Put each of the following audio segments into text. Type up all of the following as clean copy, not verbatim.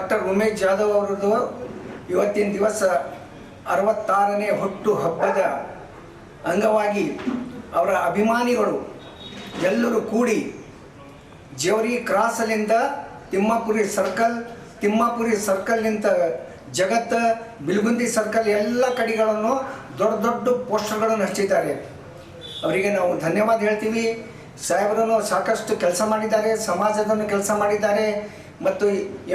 Doctor Umesh Jadhav ಅವರದ್ದು ಇವತ್ತಿನ ದಿವಸ 66ನೇ ಹುಟ್ಟು ಹಬ್ಬದ ಅಂಗವಾಗಿ ಅವರ ಅಭಿಮಾನಿಗಳು ಎಲ್ಲರೂ ಕೂಡಿ ಜೇವರಿ ಕ್ರಾಸಲ್ಲಿಂದ ತಿಮ್ಮಾಪುರಿ ಸರ್ಕಲ್ನಿಂದ ಜಗತ್ತ ಬಿಲ್ಗುಂದಿ ಸರ್ಕಲ್ ಎಲ್ಲ ಕಡೆಗಳನ್ನು ದೊಡ್ಡ ದೊಡ್ಡ ಪೋಸ್ಟರ್ಗಳನ್ನು ಹಚ್ಚಿದ್ದಾರೆ. ಅವರಿಗೆ ನಾವು ಧನ್ಯವಾದ ಹೇಳ್ತೀವಿ. ಸಾಹೇಬರನ್ನು ಸಾಕಷ್ಟು ಕೆಲಸ ಮಾಡಿದ್ದಾರೆ, ಸಮಾಜದನ್ನು ಕೆಲಸ ಮಾಡಿದ್ದಾರೆ ಮತ್ತು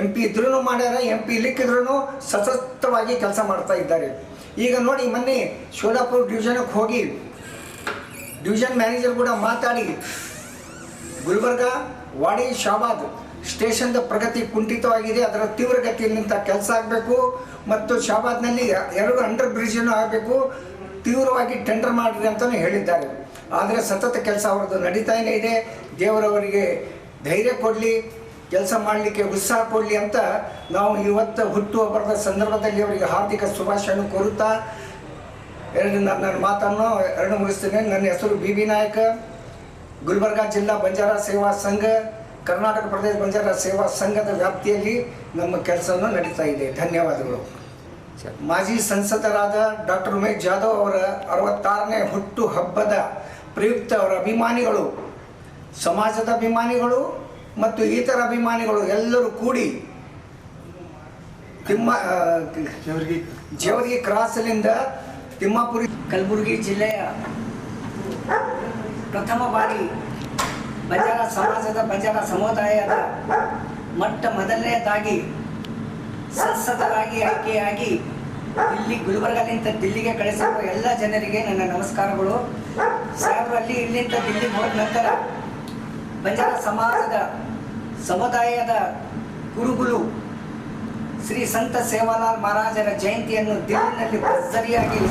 MP ಇದ್ರೂ ಮಾಡ್ಯಾರ, MP ಇಲ್ಲಿಕ್ಕಿದ್ರೂ ಸತತವಾಗಿ ಕೆಲಸ ಮಾಡ್ತಾ ಇದ್ದಾರೆ. ಈಗ ನೋಡಿ, ಮೊನ್ನೆ ಶೋಲಾಪುರ ಡಿವಿಷನ್ಗೆ ಹೋಗಿ ಡಿವಿಷನ್ ಮ್ಯಾನೇಜರ್ ಕೂಡ ಮಾತಾಡಿ ಗುಲ್ಬರ್ಗ ವಾಡಿ ಶಾಬಾದ್ ಸ್ಟೇಷನ್ದ ಪ್ರಗತಿ ಕುಂಠಿತವಾಗಿದೆ, ಅದರ ತೀವ್ರಗತಿಯಲ್ಲಿಂದ ಕೆಲಸ ಆಗಬೇಕು ಮತ್ತು ಶಾಬಾದ್ನಲ್ಲಿ 2 ಅಂಡರ್ ಬ್ರಿಡ್ಜನ್ನು ಆಗಬೇಕು, ತೀವ್ರವಾಗಿ ಟೆಂಡರ್ ಮಾಡಿರಿ ಅಂತಲೂ ಹೇಳಿದ್ದಾರೆ. ಆದರೆ ಸತತ ಕೆಲಸ ಅವ್ರದ್ದು ನಡೀತಾನೇ ಇದೆ. ದೇವರವರಿಗೆ ಧೈರ್ಯ ಕೊಡಲಿ, ಕೆಲಸ ಮಾಡಲಿಕ್ಕೆ ಉತ್ಸಾಹ ಕೊಡಲಿ ಅಂತ ನಾವು ಇವತ್ತು ಹುಟ್ಟುಹಬ್ಬದ ಸಂದರ್ಭದಲ್ಲಿ ಅವರಿಗೆ ಹಾರ್ದಿಕ ಶುಭಾಶಯವನ್ನು ಕೋರುತ್ತಾ ನನ್ನ ಮಾತನ್ನು ಮುಗಿಸ್ತೇನೆ. ನನ್ನ ಹೆಸರು BB ನಾಯಕ, ಗುಲ್ಬರ್ಗಾ ಜಿಲ್ಲಾ ಬಂಜಾರ ಸೇವಾ ಸಂಘ, ಕರ್ನಾಟಕ ಪ್ರದೇಶ ಬಂಜಾರ ಸೇವಾ ಸಂಘದ ವ್ಯಾಪ್ತಿಯಲ್ಲಿ ನಮ್ಮ ಕೆಲಸವನ್ನು ನಡೀತಾ ಇದೆ. ಧನ್ಯವಾದಗಳು. ಮಾಜಿ ಸಂಸದರಾದ ಡಾಕ್ಟರ್ ಉಮೇಶ್ ಜಾಧವ್ ಅವರ 66ನೇ ಹುಟ್ಟು ಹಬ್ಬದ ಪ್ರಯುಕ್ತ ಅವರ ಅಭಿಮಾನಿಗಳು, ಸಮಾಜದ ಅಭಿಮಾನಿಗಳು ಮತ್ತು ಇತರ ಅಭಿಮಾನಿಗಳು ಎಲ್ಲರೂ ಕೂಡಿ ಜೇವರ್ಗಿ ಕ್ರಾಸಲ್ಲಿಂದ ತಿಮ್ಮಾಪುರಿ ಕಲಬುರಗಿ ಜಿಲ್ಲೆಯ ಪ್ರಥಮ ಬಾರಿ ಬಂಜಾರ ಸಮುದಾಯದ ಮೊದಲನೇದಾಗಿ ಸಂಸದರಾಗಿ ಆಯ್ಕೆಯಾಗಿ ಇಲ್ಲಿ ಗುಲ್ಬರ್ಗಲಿಂದ ದಿಲ್ಲಿಗೆ ಕಳಿಸಿರುವ ಎಲ್ಲ ಜನರಿಗೆ ನನ್ನ ನಮಸ್ಕಾರಗಳು. ಸಾಹೇಬರು ಇಲ್ಲಿಂದ ದಿಲ್ಲಿಗೆ ಹೋದ ನಂತರ ಬಂಜಾರ ಸಮುದಾಯದ ಗುರುಗಳು ಶ್ರೀ ಸಂತ ಸೇವಾಲಾಲ್ ಮಹಾರಾಜರ ಜಯಂತಿಯನ್ನು ದಿಲ್ಲಿನಲ್ಲಿ ಭರ್ಜರಿಯಾಗಿ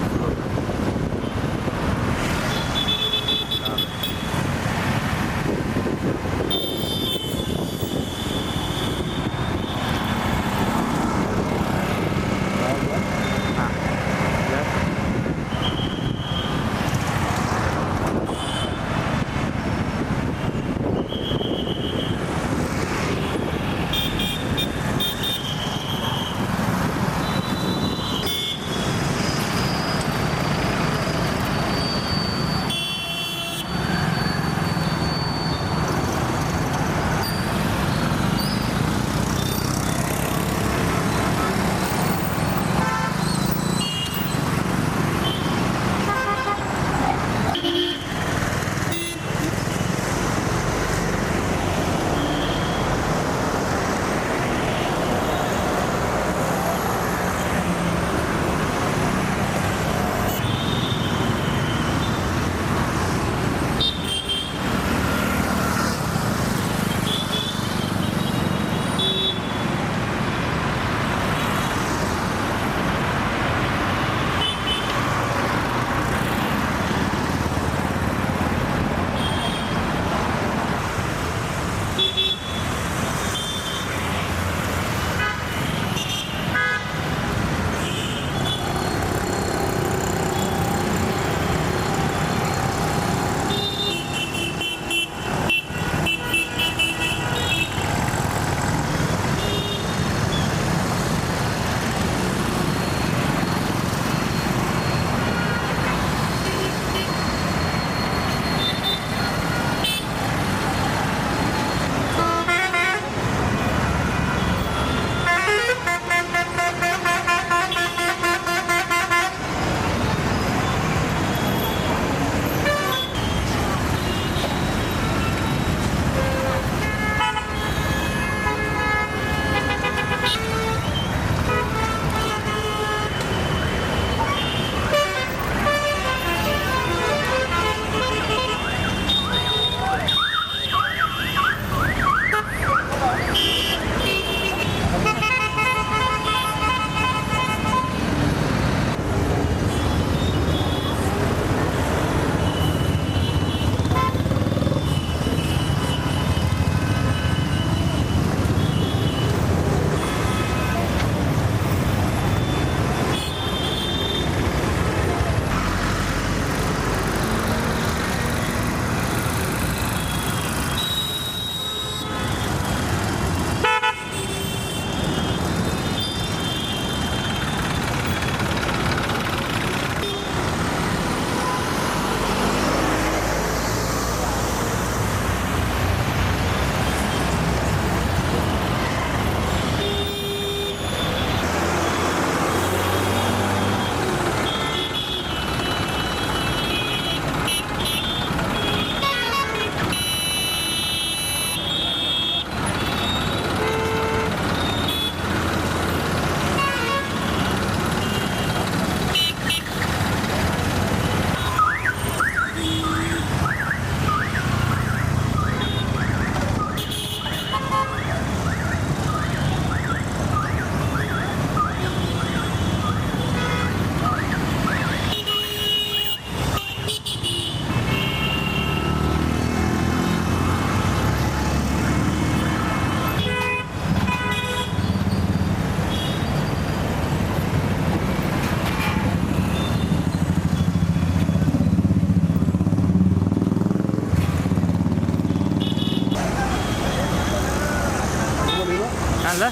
ಅಲ್ಲ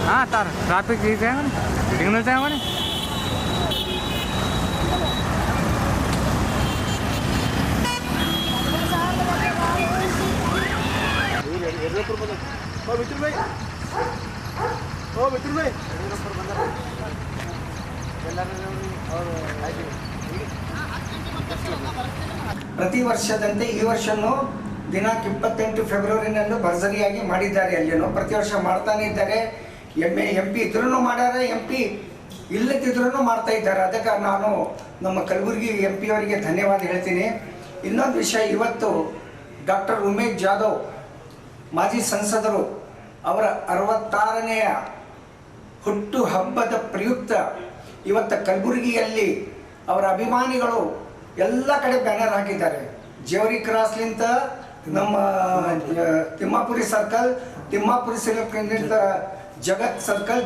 ಹಾಂ ತಾರ ಟ್ರಾಫಿಕ್ ಇದೆ ಸಿಗ್ನಲ್ ತಗೊಂಡು ಪ್ರತಿ ವರ್ಷದಂತೆ ಈ ವರ್ಷನೂ ದಿನಾಂಕ 28 ಫೆಬ್ರವರಿನಲ್ಲೂ ಭರ್ಜರಿಯಾಗಿ ಮಾಡಿದ್ದಾರೆ. ಅಲ್ಲಿನೂ ಪ್ರತಿ ವರ್ಷ ಮಾಡ್ತಾನೆ ಇದ್ದಾರೆ. ಎಂ ಪಿ ಇದ್ರೂ ಮಾಡ್ಯಾರ, ಎಂ ಪಿ ಇಲ್ಲದಿದ್ರೂ ಮಾಡ್ತಾ ಇದ್ದಾರೆ. ಅದಕ್ಕೆ ನಾನು ನಮ್ಮ ಕಲಬುರಗಿ ಎಂ ಪಿ ಅವರಿಗೆ ಧನ್ಯವಾದ ಹೇಳ್ತೀನಿ. ಇನ್ನೊಂದು ವಿಷಯ, ಇವತ್ತು ಡಾಕ್ಟರ್ ಉಮೇಶ್ ಜಾಧವ್ ಮಾಜಿ ಸಂಸದರು ಅವರ 66ನೇಯ ಹುಟ್ಟು ಹಬ್ಬದ ಪ್ರಯುಕ್ತ ಇವತ್ತು ಕಲಬುರಗಿಯಲ್ಲಿ ಅವರ ಅಭಿಮಾನಿಗಳು ಎಲ್ಲ ಕಡೆ ಬ್ಯಾನರ್ ಹಾಕಿದ್ದಾರೆ. ಜೇವರಿ ಕ್ರಾಸ್ಲಿಂತ ನಮ್ಮ ತಿಮ್ಮಾಪುರಿ ಸರ್ಕಲ್, ತಿಮ್ಮಾಪುರಿ ಸರ್ಕಲ್ನಿಂದ ಜಗತ್ ಸರ್ಕಲ್,